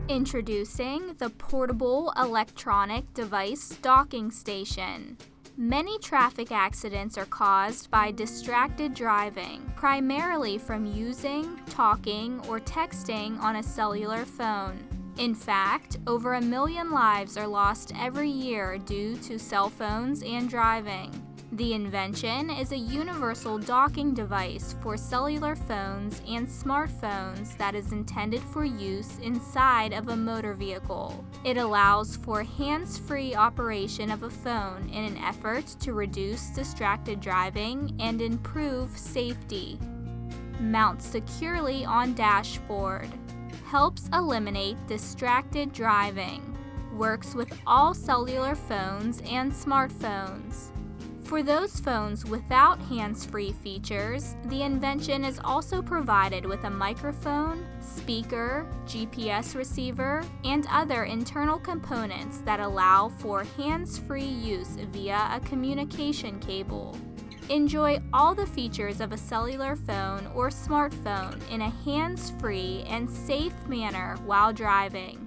Introducing the Portable Electronic Device Docking Station. Many traffic accidents are caused by distracted driving, primarily from using, talking, or texting on a cellular phone. In fact, over 1 million lives are lost every year due to cell phones and driving. The invention is a universal docking device for cellular phones and smartphones that is intended for use inside of a motor vehicle. It allows for hands-free operation of a phone in an effort to reduce distracted driving and improve safety. Mounts securely on dashboard. Helps eliminate distracted driving. Works with all cellular phones and smartphones. For those phones without hands-free features, the invention is also provided with a microphone, speaker, GPS receiver, and other internal components that allow for hands-free use via a communication cable. Enjoy all the features of a cellular phone or smartphone in a hands-free and safe manner while driving.